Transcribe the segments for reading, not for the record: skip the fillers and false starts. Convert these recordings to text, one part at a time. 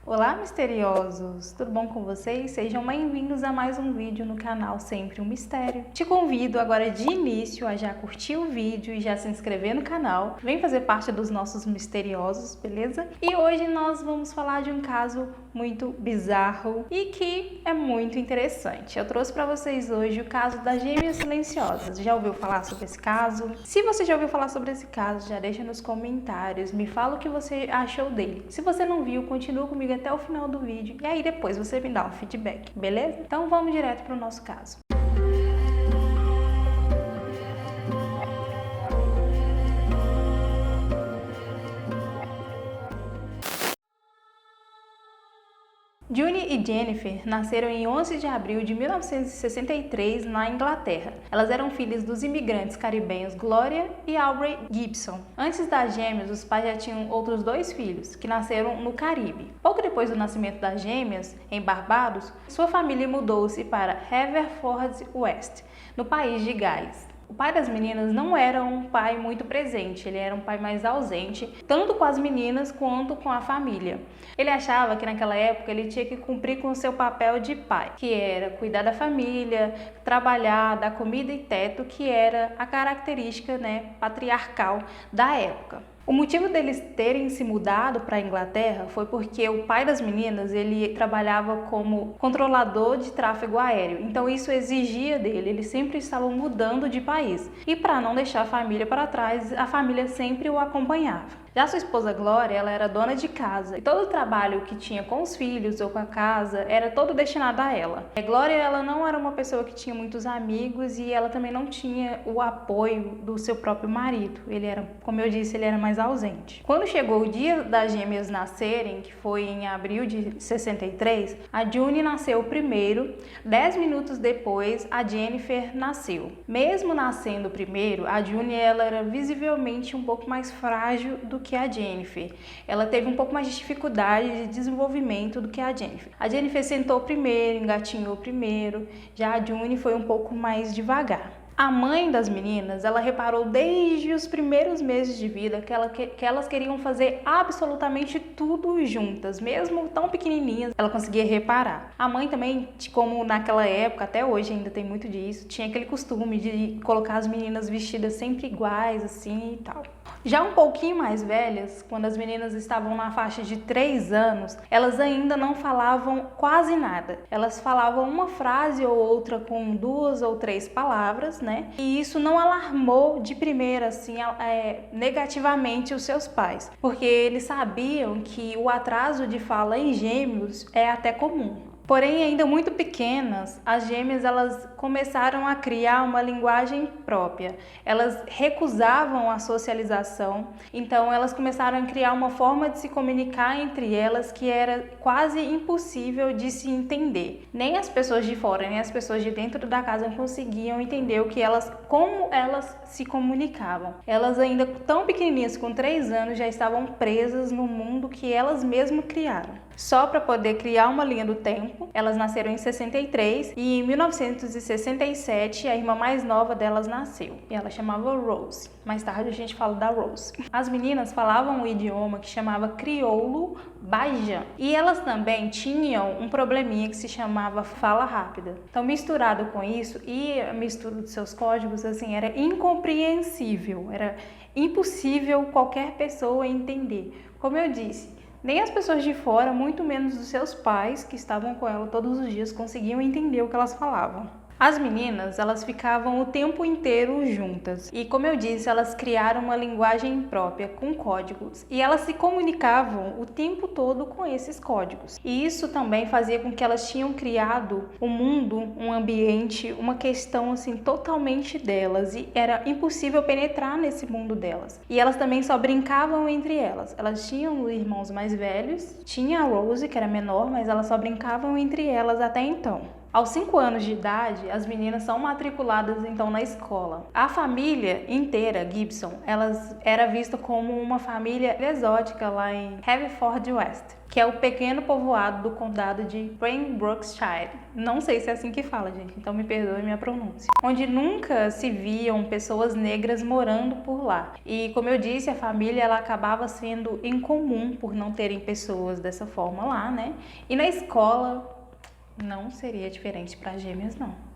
Olá, misteriosos! Tudo bom com vocês? Sejam bem-vindos a mais um vídeo no canal Sempre um Mistério. Te convido agora de início a já curtir o vídeo e já se inscrever no canal. Vem fazer parte dos nossos misteriosos, beleza? E hoje nós vamos falar de um caso muito bizarro e que é muito interessante. Eu trouxe para vocês hoje o caso das Gêmeas Silenciosas. Já ouviu falar sobre esse caso? Se você já ouviu falar sobre esse caso, já deixa nos comentários, me fala o que você achou dele. Se você não viu, continua comigo até o final do vídeo e aí depois você me dá um feedback, beleza? Então vamos direto para o nosso caso. June e Jennifer nasceram em 11 de abril de 1963 na Inglaterra. Elas eram filhas dos imigrantes caribenhos Gloria e Aubrey Gibson. Antes das gêmeas, os pais já tinham outros dois filhos, que nasceram no Caribe. Pouco depois do nascimento das gêmeas, em Barbados, sua família mudou-se para Haverfordwest, no país de Gales. O pai das meninas não era um pai muito presente, ele era um pai mais ausente, tanto com as meninas quanto com a família. Ele achava que naquela época ele tinha que cumprir com o seu papel de pai, que era cuidar da família, trabalhar, dar comida e teto, que era a característica, patriarcal da época. O motivo deles terem se mudado para a Inglaterra foi porque o pai das meninas ele trabalhava como controlador de tráfego aéreo, então isso exigia dele, eles sempre estavam mudando de país. E para não deixar a família para trás, a família sempre o acompanhava. Já sua esposa Glória, ela era dona de casa e todo o trabalho que tinha com os filhos ou com a casa era todo destinado a ela. A Glória, ela não era uma pessoa que tinha muitos amigos e ela também não tinha o apoio do seu próprio marido. Ele era, como eu disse, ele era mais ausente. Quando chegou o dia das gêmeas nascerem, que foi em abril de 63, a June nasceu primeiro, 10 minutos depois a Jennifer nasceu. Mesmo nascendo primeiro, a June ela era visivelmente um pouco mais frágil do que a Jennifer. Ela teve um pouco mais de dificuldade de desenvolvimento do que a Jennifer. A Jennifer sentou primeiro, engatinhou primeiro, já a June foi um pouco mais devagar. A mãe das meninas, ela reparou desde os primeiros meses de vida que elas queriam fazer absolutamente tudo juntas, mesmo tão pequenininhas, ela conseguia reparar. A mãe também, como naquela época, até hoje ainda tem muito disso, tinha aquele costume de colocar as meninas vestidas sempre iguais, assim e tal. Já um pouquinho mais velhas, quando as meninas estavam na faixa de 3 anos, elas ainda não falavam quase nada. Elas falavam uma frase ou outra com 2 ou 3 palavras, E isso não alarmou de primeira, assim, negativamente os seus pais, porque eles sabiam que o atraso de fala em gêmeos é até comum. Porém, ainda muito pequenas, as gêmeas elas começaram a criar uma linguagem própria. Elas recusavam a socialização, então elas começaram a criar uma forma de se comunicar entre elas que era quase impossível de se entender. Nem as pessoas de fora, nem as pessoas de dentro da casa conseguiam entender como elas se comunicavam. Elas ainda tão pequenininhas, com 3 anos, já estavam presas no mundo que elas mesmas criaram. Só para poder criar uma linha do tempo, elas nasceram em 63 e em 1967 a irmã mais nova delas nasceu e ela chamava Rose. Mais tarde a gente fala da Rose. As meninas falavam um idioma que chamava crioulo bajan e elas também tinham um probleminha que se chamava fala rápida. Então, misturado com isso e a mistura dos seus códigos, assim, era incompreensível, era impossível qualquer pessoa entender. Como eu disse, nem as pessoas de fora, muito menos os seus pais, que estavam com ela todos os dias, conseguiam entender o que elas falavam. As meninas, elas ficavam o tempo inteiro juntas e, como eu disse, elas criaram uma linguagem própria com códigos e elas se comunicavam o tempo todo com esses códigos. E isso também fazia com que elas tinham criado um mundo, um ambiente, uma questão assim totalmente delas e era impossível penetrar nesse mundo delas. E elas também só brincavam entre elas. Elas tinham irmãos mais velhos, tinha a Rose, que era menor, mas elas só brincavam entre elas até então. Aos 5 anos de idade, as meninas são matriculadas então na escola. A família inteira, Gibson, elas era vista como uma família exótica lá em Haverford West, que é o pequeno povoado do condado de Pembrokeshire. Não sei se é assim que fala, gente, então me perdoe minha pronúncia. Onde nunca se viam pessoas negras morando por lá. E como eu disse, a família ela acabava sendo incomum por não terem pessoas dessa forma lá, né? E na escola não seria diferente para gêmeas, não.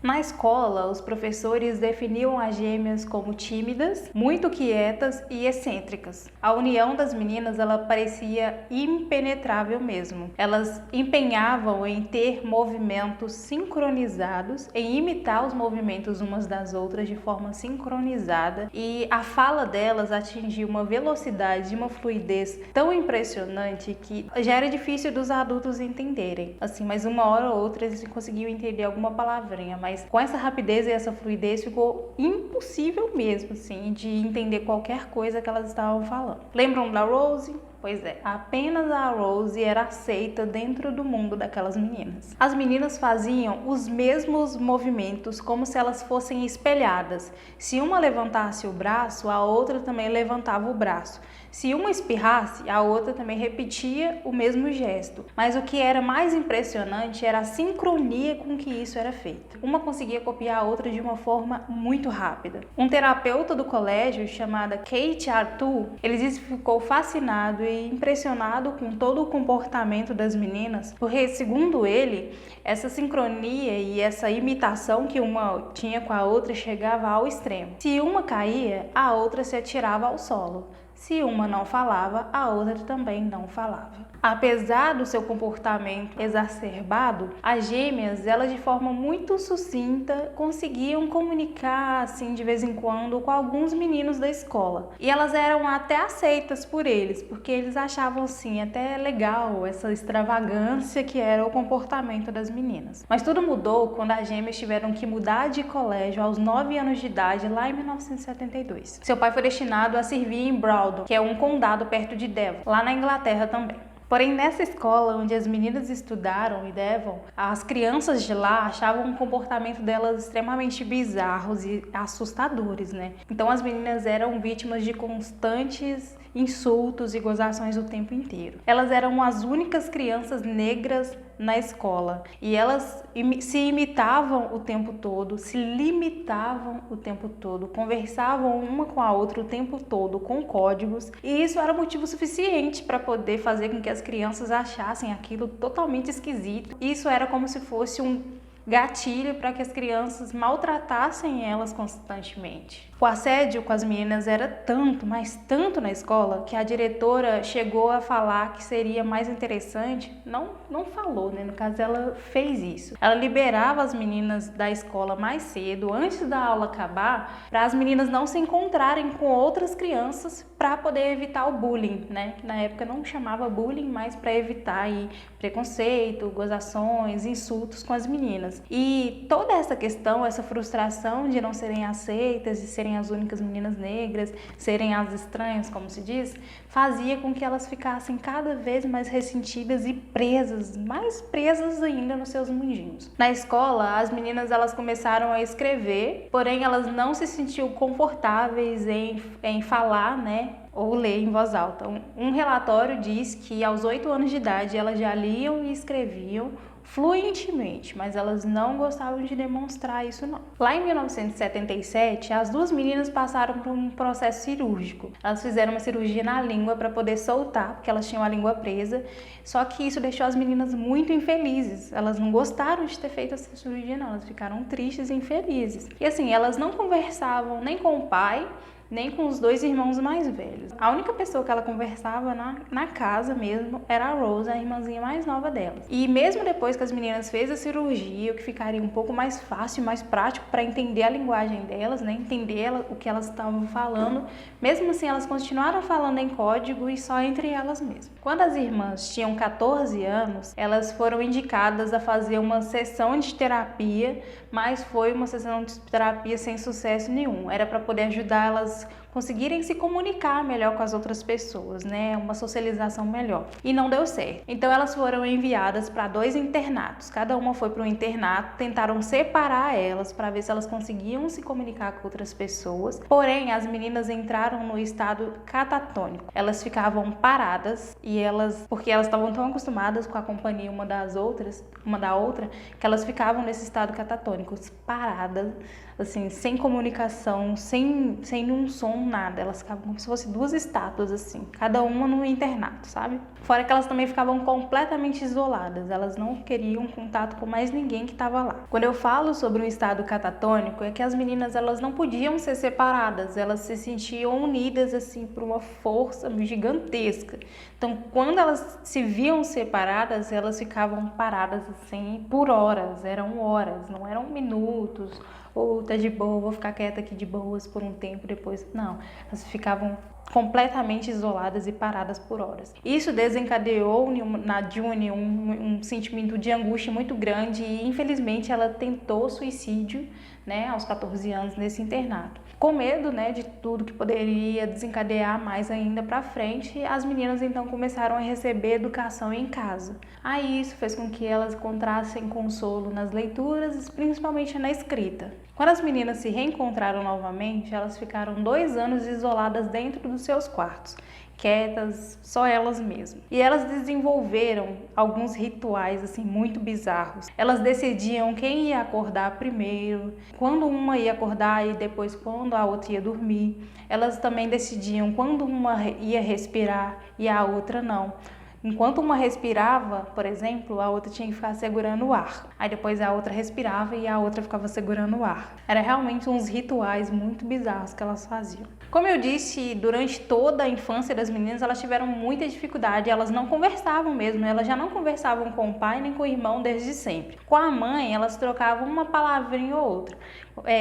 Na escola, os professores definiam as gêmeas como tímidas, muito quietas e excêntricas. A união das meninas ela parecia impenetrável mesmo. Elas empenhavam em ter movimentos sincronizados, em imitar os movimentos umas das outras de forma sincronizada, e a fala delas atingia uma velocidade e uma fluidez tão impressionante que já era difícil dos adultos entenderem. Assim, mas uma hora ou outra eles conseguiam entender alguma palavrinha, mas com essa rapidez e essa fluidez ficou impossível mesmo, assim, de entender qualquer coisa que elas estavam falando. Lembram da Rose? Pois é, apenas a Rose era aceita dentro do mundo daquelas meninas. As meninas faziam os mesmos movimentos como se elas fossem espelhadas. Se uma levantasse o braço, a outra também levantava o braço. Se uma espirrasse, a outra também repetia o mesmo gesto. Mas o que era mais impressionante era a sincronia com que isso era feito. Uma conseguia copiar a outra de uma forma muito rápida. Um terapeuta do colégio, chamado Kate Arthur, ele disse que ficou fascinado e impressionado com todo o comportamento das meninas, porque, segundo ele, essa sincronia e essa imitação que uma tinha com a outra chegava ao extremo. Se uma caía, a outra se atirava ao solo. Se uma não falava, a outra também não falava. Apesar do seu comportamento exacerbado, as gêmeas, elas de forma muito sucinta, conseguiam comunicar assim de vez em quando com alguns meninos da escola. E elas eram até aceitas por eles, porque eles achavam assim até legal essa extravagância que era o comportamento das meninas. Mas tudo mudou quando as gêmeas tiveram que mudar de colégio aos 9 anos de idade, lá em 1972. Seu pai foi destinado a servir em Broughton, que é um condado perto de Devon, lá na Inglaterra também. Porém, nessa escola onde as meninas estudaram em Devon, as crianças de lá achavam o comportamento delas extremamente bizarros e assustadores, né? Então as meninas eram vítimas de constantes insultos e gozações o tempo inteiro. Elas eram as únicas crianças negras na escola e elas se imitavam o tempo todo, se limitavam o tempo todo, conversavam uma com a outra o tempo todo com códigos, e isso era motivo suficiente para poder fazer com que as crianças achassem aquilo totalmente esquisito. Isso era como se fosse um gatilho para que as crianças maltratassem elas constantemente. O assédio com as meninas era tanto, mas tanto na escola, que a diretora chegou a falar que seria mais interessante, não falou, né? No caso, ela fez isso. Ela liberava as meninas da escola mais cedo, antes da aula acabar, para as meninas não se encontrarem com outras crianças para poder evitar o bullying, né? Que na época não chamava bullying, mas para evitar aí preconceito, gozações, insultos com as meninas. E toda essa questão, essa frustração de não serem aceitas, de serem as únicas meninas negras, serem as estranhas, como se diz, fazia com que elas ficassem cada vez mais ressentidas e presas, mais presas ainda nos seus mundinhos. Na escola, as meninas elas começaram a escrever, porém elas não se sentiam confortáveis em falar, né? Ou ler em voz alta. Um relatório diz que aos 8 anos de idade elas já liam e escreviam fluentemente, mas elas não gostavam de demonstrar isso não. Lá em 1977, as duas meninas passaram por um processo cirúrgico. Elas fizeram uma cirurgia na língua para poder soltar, porque elas tinham a língua presa, só que isso deixou as meninas muito infelizes. Elas não gostaram de ter feito essa cirurgia não, elas ficaram tristes e infelizes. E assim, elas não conversavam nem com o pai, nem com os 2 irmãos mais velhos. A única pessoa que ela conversava na casa mesmo era a Rose, a irmãzinha mais nova delas. E mesmo depois que as meninas fez a cirurgia, o que ficaria um pouco mais fácil, mais prático para entender a linguagem delas, né? Entender o que elas estavam falando, mesmo assim elas continuaram falando em código e só entre elas mesmas. Quando as irmãs tinham 14 anos, elas foram indicadas a fazer uma sessão de terapia, mas foi uma sessão de terapia sem sucesso nenhum. Era para poder ajudar elas conseguirem se comunicar melhor com as outras pessoas, né? Uma socialização melhor. E não deu certo. Então elas foram enviadas para 2 internatos. Cada uma foi para um internato, tentaram separar elas para ver se elas conseguiam se comunicar com outras pessoas. Porém, as meninas entraram no estado catatônico. Elas ficavam paradas porque elas estavam tão acostumadas com a companhia uma da outra, que elas ficavam nesse estado catatônico, paradas, assim, sem comunicação, sem nenhum som, nada. Elas ficavam como se fossem 2 estátuas, assim, cada uma no internato, sabe? Fora que elas também ficavam completamente isoladas, elas não queriam contato com mais ninguém que estava lá. Quando eu falo sobre um estado catatônico, é que as meninas, elas não podiam ser separadas, elas se sentiam unidas, assim, por uma força gigantesca. Então, quando elas se viam separadas, elas ficavam paradas, assim, por horas, eram horas, não eram minutos, ou tá de boa, vou ficar quieta aqui de boas por um tempo, depois, não, elas ficavam completamente isoladas e paradas por horas. Isso desencadeou na June um sentimento de angústia muito grande e infelizmente ela tentou suicídio, né, aos 14 anos nesse internato. Com medo, né, de tudo que poderia desencadear mais ainda para frente, as meninas então começaram a receber educação em casa. Aí isso fez com que elas encontrassem consolo nas leituras, principalmente na escrita. Quando as meninas se reencontraram novamente, elas ficaram 2 anos isoladas dentro dos seus quartos, quietas, só elas mesmas. E elas desenvolveram alguns rituais assim muito bizarros. Elas decidiam quem ia acordar primeiro, quando uma ia acordar e depois quando a outra ia dormir. Elas também decidiam quando uma ia respirar e a outra não. Enquanto uma respirava, por exemplo, a outra tinha que ficar segurando o ar. Aí depois a outra respirava e a outra ficava segurando o ar. Era realmente uns rituais muito bizarros que elas faziam. Como eu disse, durante toda a infância das meninas, elas tiveram muita dificuldade, elas não conversavam mesmo, elas já não conversavam com o pai nem com o irmão desde sempre. Com a mãe, elas trocavam uma palavrinha ou outra.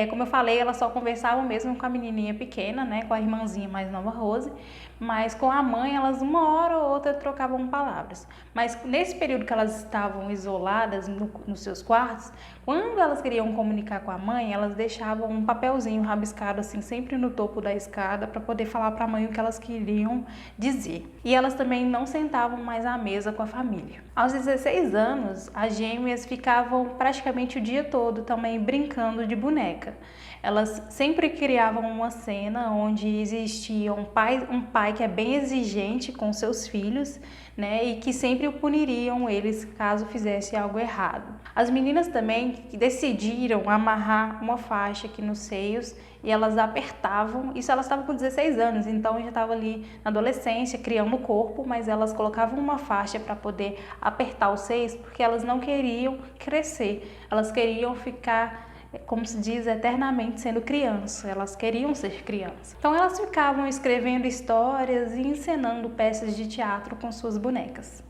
Como eu falei, elas só conversavam mesmo com a menininha pequena, né, com a irmãzinha mais nova, Rose, mas com a mãe, elas uma hora ou outra trocavam palavras. Mas nesse período que elas estavam isoladas nos seus quartos, quando elas queriam comunicar com a mãe, elas deixavam um papelzinho rabiscado assim, sempre no topo da escada, para poder falar para a mãe o que elas queriam dizer. E elas também não sentavam mais à mesa com a família. Aos 16 anos, as gêmeas ficavam praticamente o dia todo também brincando de boneca. Elas sempre criavam uma cena onde existia um pai que é bem exigente com seus filhos, né, e que sempre o puniriam eles caso fizesse algo errado. As meninas também decidiram amarrar uma faixa aqui nos seios e elas apertavam, isso elas estavam com 16 anos, então já estava ali na adolescência, criando o corpo, mas elas colocavam uma faixa para poder apertar os seios porque elas não queriam crescer, elas queriam ficar, como se diz, eternamente sendo criança, elas queriam ser criança. Então elas ficavam escrevendo histórias e encenando peças de teatro com suas bonecas.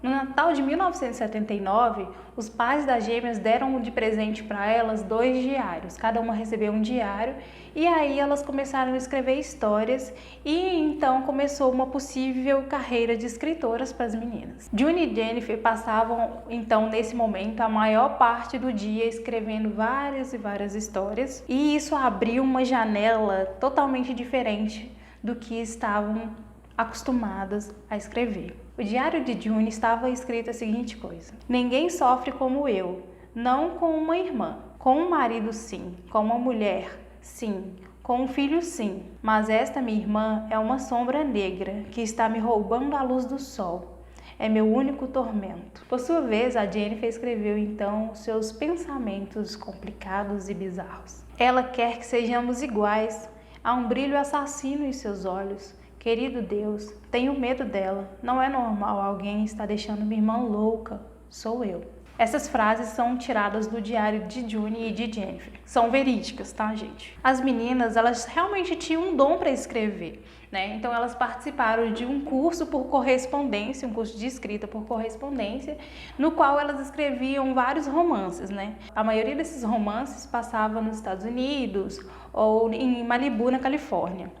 No Natal de 1979, os pais das gêmeas deram de presente para elas 2 diários. Cada uma recebeu um diário e aí elas começaram a escrever histórias e então começou uma possível carreira de escritoras para as meninas. June e Jennifer passavam então nesse momento a maior parte do dia escrevendo várias e várias histórias e isso abriu uma janela totalmente diferente do que estavam acostumadas a escrever. O diário de June estava escrito a seguinte coisa: ninguém sofre como eu, não com uma irmã, com um marido sim, com uma mulher sim, com um filho sim, mas esta minha irmã é uma sombra negra que está me roubando a luz do sol. É meu único tormento. Por sua vez, a Jennifer escreveu então seus pensamentos complicados e bizarros. Ela quer que sejamos iguais. Há um brilho assassino em seus olhos. Querido Deus, tenho medo dela. Não é normal alguém estar deixando minha irmã louca. Sou eu. Essas frases são tiradas do diário de June e de Jennifer. São verídicas, tá, gente? As meninas, elas realmente tinham um dom para escrever, né? Então elas participaram de um curso por correspondência, um curso de escrita por correspondência, no qual elas escreviam vários romances, né? A maioria desses romances passava nos Estados Unidos ou em Malibu, na Califórnia.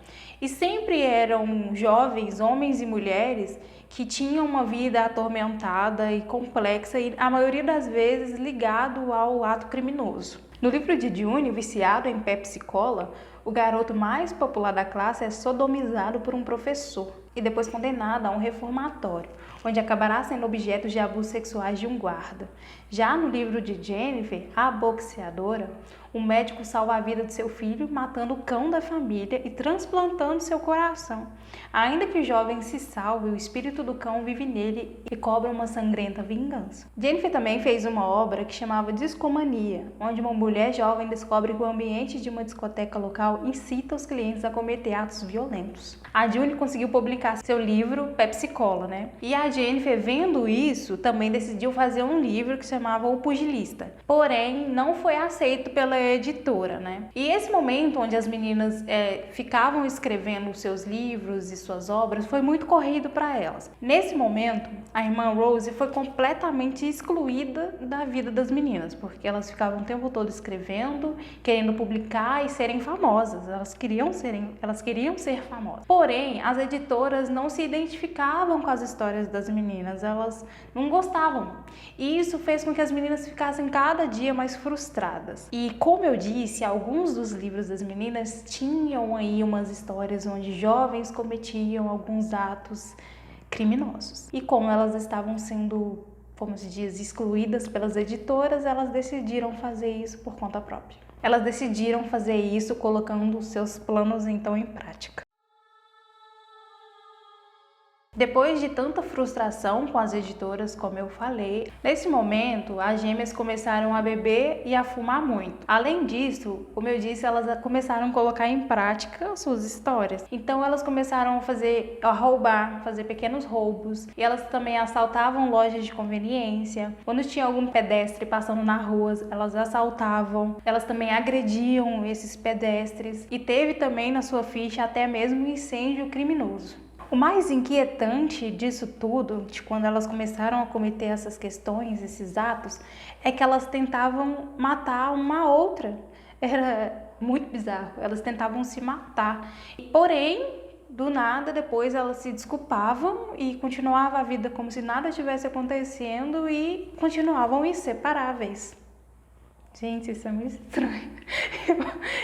E sempre eram jovens, homens e mulheres, que tinham uma vida atormentada e complexa e a maioria das vezes ligado ao ato criminoso. No livro de June, viciado em Pepsi-Cola, o garoto mais popular da classe é sodomizado por um professor e depois condenado a um reformatório, onde acabará sendo objeto de abusos sexuais de um guarda. Já no livro de Jennifer, a boxeadora, o médico salva a vida de seu filho, matando o cão da família e transplantando seu coração. Ainda que o jovem se salve, o espírito do cão vive nele e cobra uma sangrenta vingança. Jennifer também fez uma obra que chamava Discomania, onde uma mulher jovem descobre que o ambiente de uma discoteca local incita os clientes a cometer atos violentos. A June conseguiu publicar seu livro Pepsi-Cola, E a Jennifer, vendo isso, também decidiu fazer um livro que se chamava O Pugilista. Porém, não foi aceito pela editora, E esse momento onde as meninas ficavam escrevendo os seus livros e suas obras foi muito corrido para elas. Nesse momento, a irmã Rose foi completamente excluída da vida das meninas, porque elas ficavam o tempo todo escrevendo, querendo publicar e serem famosas. Elas queriam ser famosas. Porém, as editoras não se identificavam com as histórias das meninas, elas não gostavam. E isso fez com que as meninas ficassem cada dia mais frustradas. E como eu disse, alguns dos livros das meninas tinham aí umas histórias onde jovens cometiam alguns atos criminosos. E como elas estavam sendo, como se diz, excluídas pelas editoras, elas decidiram fazer isso por conta própria. Elas decidiram fazer isso colocando os seus planos então em prática. Depois de tanta frustração com as editoras, como eu falei, nesse momento as gêmeas começaram a beber e a fumar muito. Além disso, como eu disse, elas começaram a colocar em prática suas histórias. Então elas começaram a roubar, fazer pequenos roubos, e elas também assaltavam lojas de conveniência. Quando tinha algum pedestre passando na rua, elas assaltavam. Elas também agrediam esses pedestres, e teve também na sua ficha até mesmo incêndio criminoso. O mais inquietante disso tudo, de quando elas começaram a cometer essas questões, esses atos, é que elas tentavam matar uma outra. Era muito bizarro, elas tentavam se matar. Porém, do nada, depois elas se desculpavam e continuavam a vida como se nada estivesse acontecendo e continuavam inseparáveis. Gente, isso é muito estranho.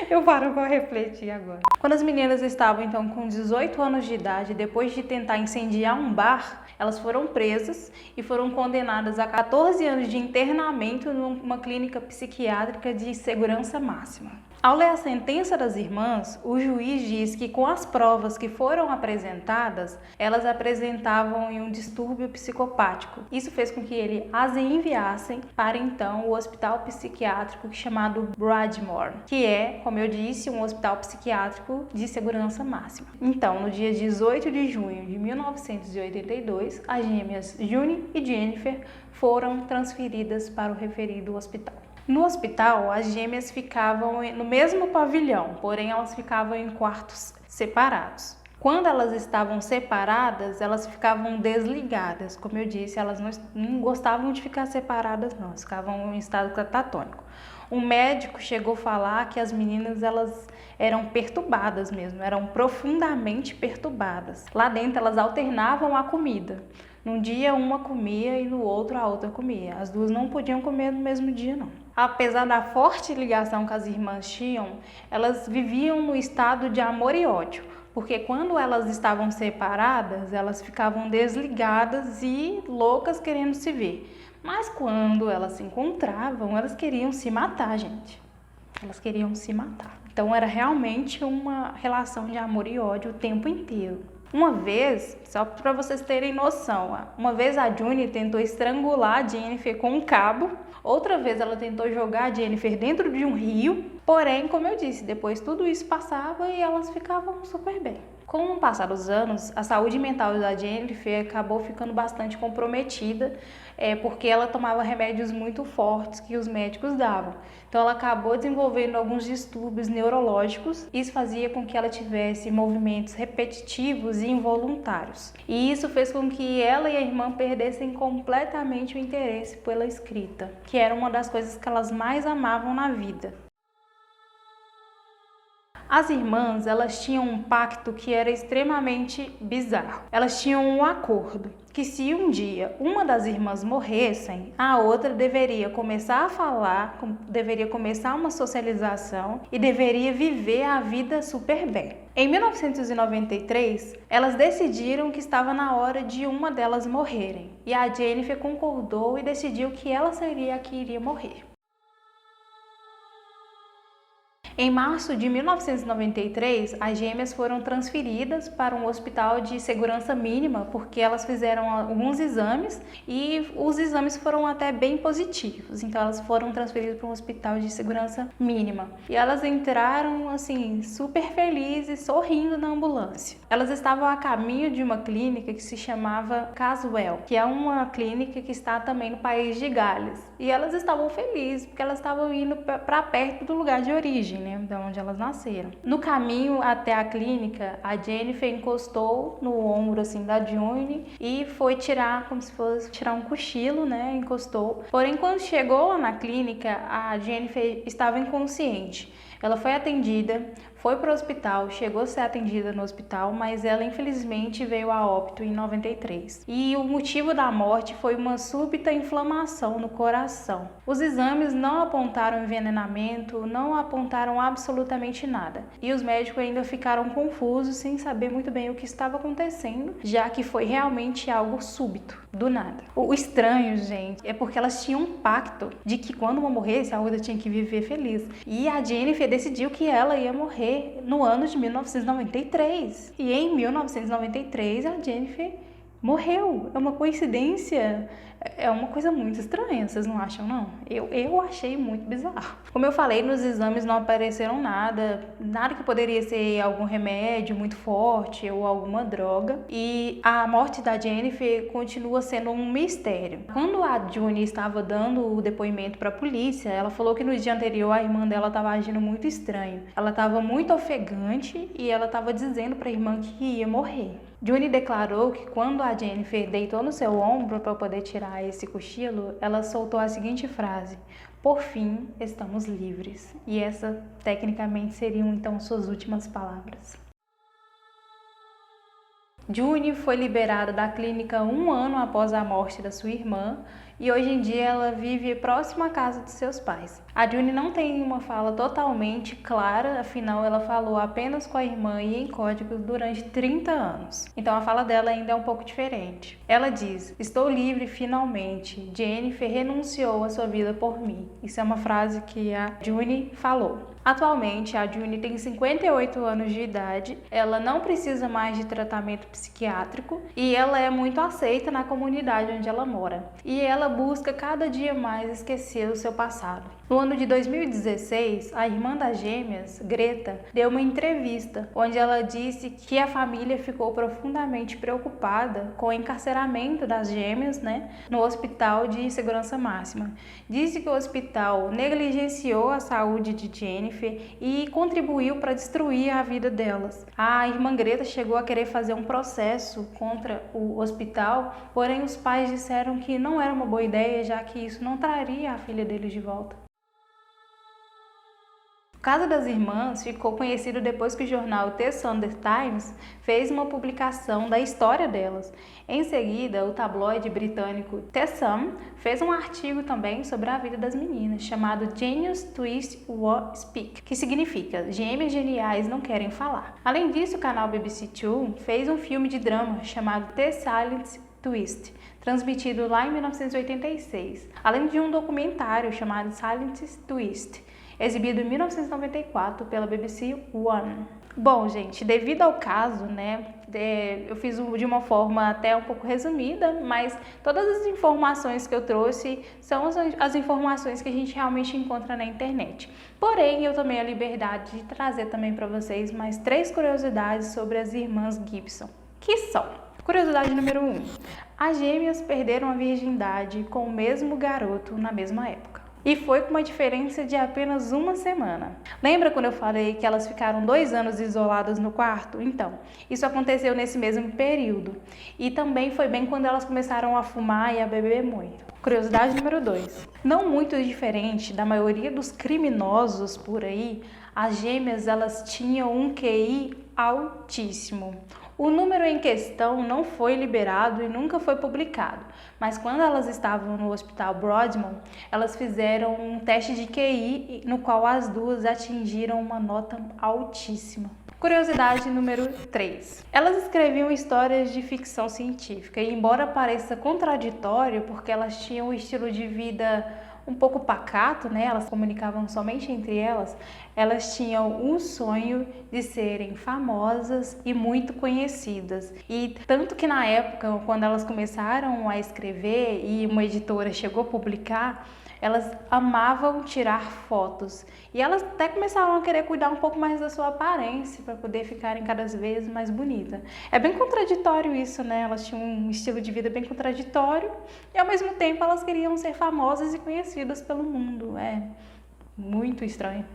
Eu paro para refletir agora. Quando as meninas estavam então com 18 anos de idade, depois de tentar incendiar um bar, elas foram presas e foram condenadas a 14 anos de internamento numa clínica psiquiátrica de segurança máxima. Ao ler a sentença das irmãs, o juiz diz que com as provas que foram apresentadas, elas apresentavam um distúrbio psicopático. Isso fez com que ele as enviassem para então o hospital psiquiátrico chamado Broadmoor, que é, como eu disse, um hospital psiquiátrico de segurança máxima. Então, no dia 18 de junho de 1982, as gêmeas June e Jennifer foram transferidas para o referido hospital. No hospital, as gêmeas ficavam no mesmo pavilhão, porém elas ficavam em quartos separados. Quando elas estavam separadas, elas ficavam desligadas. Como eu disse, elas não gostavam de ficar separadas, não, elas ficavam em estado catatônico. Um médico chegou a falar que as meninas elas eram perturbadas mesmo, eram profundamente perturbadas. Lá dentro elas alternavam a comida. Num dia uma comia e no outro a outra comia. As duas não podiam comer no mesmo dia, não. Apesar da forte ligação que as irmãs tinham, elas viviam no estado de amor e ódio, porque quando elas estavam separadas, elas ficavam desligadas e loucas querendo se ver. Mas quando elas se encontravam, elas queriam se matar, gente. Elas queriam se matar. Então era realmente uma relação de amor e ódio o tempo inteiro. Uma vez, só para vocês terem noção, uma vez a June tentou estrangular a Jennifer com um cabo, outra vez ela tentou jogar a Jennifer dentro de um rio, porém, como eu disse, depois tudo isso passava e elas ficavam super bem. Com o passar dos anos, a saúde mental da Jennifer acabou ficando bastante comprometida, porque ela tomava remédios muito fortes que os médicos davam. Então ela acabou desenvolvendo alguns distúrbios neurológicos. Isso fazia com que ela tivesse movimentos repetitivos e involuntários. E isso fez com que ela e a irmã perdessem completamente o interesse pela escrita, que era uma das coisas que elas mais amavam na vida. As irmãs, elas tinham um pacto que era extremamente bizarro. Elas tinham um acordo que se um dia uma das irmãs morressem, a outra deveria começar a falar, deveria começar uma socialização e deveria viver a vida super bem. Em 1993, elas decidiram que estava na hora de uma delas morrerem, e a Jennifer concordou e decidiu que ela seria a que iria morrer. Em março de 1993, as gêmeas foram transferidas para um hospital de segurança mínima porque elas fizeram alguns exames e os exames foram até bem positivos. Então elas foram transferidas para um hospital de segurança mínima. E elas entraram assim, super felizes, sorrindo na ambulância. Elas estavam a caminho de uma clínica que se chamava Caswell, que é uma clínica que está também no país de Gales. E elas estavam felizes porque elas estavam indo para perto do lugar de origem, né? De onde elas nasceram. No caminho até a clínica, a Jennifer encostou no ombro assim da June e foi tirar, como se fosse tirar um cochilo, né? Encostou. Porém, quando chegou lá na clínica, a Jennifer estava inconsciente. Ela foi atendida, foi para o hospital, chegou a ser atendida no hospital, mas ela infelizmente veio a óbito em 93. E o motivo da morte foi uma súbita inflamação no coração. Os exames não apontaram envenenamento, não apontaram absolutamente nada. E os médicos ainda ficaram confusos, sem saber muito bem o que estava acontecendo, já que foi realmente algo súbito, do nada. O estranho, gente, é porque elas tinham um pacto de que quando uma morresse, a outra tinha que viver feliz. E a Jennifer decidiu que ela ia morrer no ano de 1993. E em 1993 a Jennifer morreu. É uma coincidência, é uma coisa muito estranha, vocês não acham, não? Eu achei muito bizarro. Como eu falei, nos exames não apareceram nada que poderia ser algum remédio muito forte ou alguma droga. E a morte da Jennifer continua sendo um mistério. Quando a June estava dando o depoimento para a polícia, ela falou que no dia anterior a irmã dela estava agindo muito estranho. Ela estava muito ofegante e ela estava dizendo para a irmã que ia morrer. June declarou que quando a Jennifer deitou no seu ombro para poder tirar esse cochilo, ela soltou a seguinte frase: "Por fim, estamos livres." E essa, tecnicamente, seriam então suas últimas palavras. June foi liberada da clínica 1 ano após a morte da sua irmã e hoje em dia ela vive próxima à casa de seus pais. A June não tem uma fala totalmente clara, afinal ela falou apenas com a irmã e em códigos durante 30 anos. Então a fala dela ainda é um pouco diferente. Ela diz: "Estou livre finalmente. Jennifer renunciou à sua vida por mim." Isso é uma frase que a June falou. Atualmente, a June tem 58 anos de idade, ela não precisa mais de tratamento psiquiátrico e ela é muito aceita na comunidade onde ela mora. E ela busca cada dia mais esquecer o seu passado. No ano de 2016, a irmã das gêmeas, Greta, deu uma entrevista onde ela disse que a família ficou profundamente preocupada com o encarceramento das gêmeas, no hospital de segurança máxima. Disse que o hospital negligenciou a saúde de Jennifer e contribuiu para destruir a vida delas. A irmã Greta chegou a querer fazer um processo contra o hospital, porém os pais disseram que não era uma boa ideia, já que isso não traria a filha deles de volta. O caso das irmãs ficou conhecido depois que o jornal The Sunday Times fez uma publicação da história delas. Em seguida, o tabloide britânico The Sun fez um artigo também sobre a vida das meninas, chamado Genius Twist Won't Speak, que significa Gêmeas Geniais Não Querem Falar. Além disso, o canal BBC2 fez um filme de drama chamado The Silent Twist, transmitido lá em 1986, além de um documentário chamado Silent Twist, exibido em 1994 pela BBC One. Bom, gente, devido ao caso, eu fiz de uma forma até um pouco resumida, mas todas as informações que eu trouxe são as informações que a gente realmente encontra na internet. Porém, eu tomei a liberdade de trazer também para vocês mais 3 curiosidades sobre as irmãs Gibson, que são: curiosidade número 1. As gêmeas perderam a virgindade com o mesmo garoto na mesma época. E foi com uma diferença de apenas uma semana. Lembra quando eu falei que elas ficaram 2 anos isoladas no quarto? Então, isso aconteceu nesse mesmo período. E também foi bem quando elas começaram a fumar e a beber muito. Curiosidade número 2. Não muito diferente da maioria dos criminosos por aí, As gêmeas, elas tinham um QI altíssimo. O número em questão não foi liberado e nunca foi publicado, mas quando elas estavam no Hospital Broadmoor, elas fizeram um teste de QI no qual as duas atingiram uma nota altíssima. Curiosidade número 3. Elas escreviam histórias de ficção científica e, embora pareça contraditório, porque elas tinham um estilo de vida um pouco pacato, né? Elas comunicavam somente entre elas, elas tinham um sonho de serem famosas e muito conhecidas. E tanto que na época, quando elas começaram a escrever e uma editora chegou a publicar, elas amavam tirar fotos e elas até começaram a querer cuidar um pouco mais da sua aparência para poder ficarem cada vez mais bonita. É bem contraditório isso, né? Elas tinham um estilo de vida bem contraditório e ao mesmo tempo elas queriam ser famosas e conhecidas pelo mundo. É muito estranho.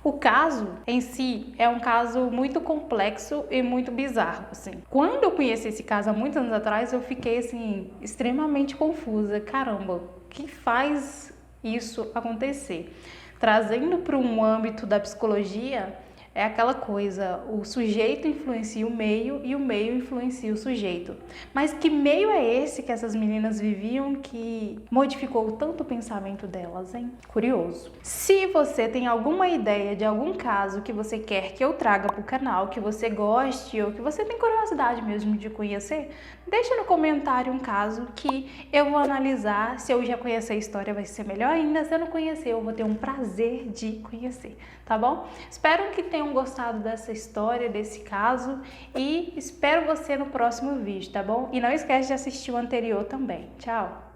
O caso em si é um caso muito complexo e muito bizarro, assim. Quando eu conheci esse caso há muitos anos atrás, eu fiquei, assim, extremamente confusa. Caramba, o que faz isso acontecer? Trazendo para um âmbito da psicologia, é aquela coisa, o sujeito influencia o meio e o meio influencia o sujeito. Mas que meio é esse que essas meninas viviam que modificou tanto o pensamento delas, hein? Curioso. Se você tem alguma ideia de algum caso que você quer que eu traga para o canal, que você goste ou que você tem curiosidade mesmo de conhecer, deixa no comentário um caso que eu vou analisar. Se eu já conhecer a história vai ser melhor ainda, se eu não conhecer eu vou ter um prazer de conhecer, tá bom? Espero que tenham gostado dessa história, desse caso e espero você no próximo vídeo, tá bom? E não esquece de assistir o anterior também. Tchau!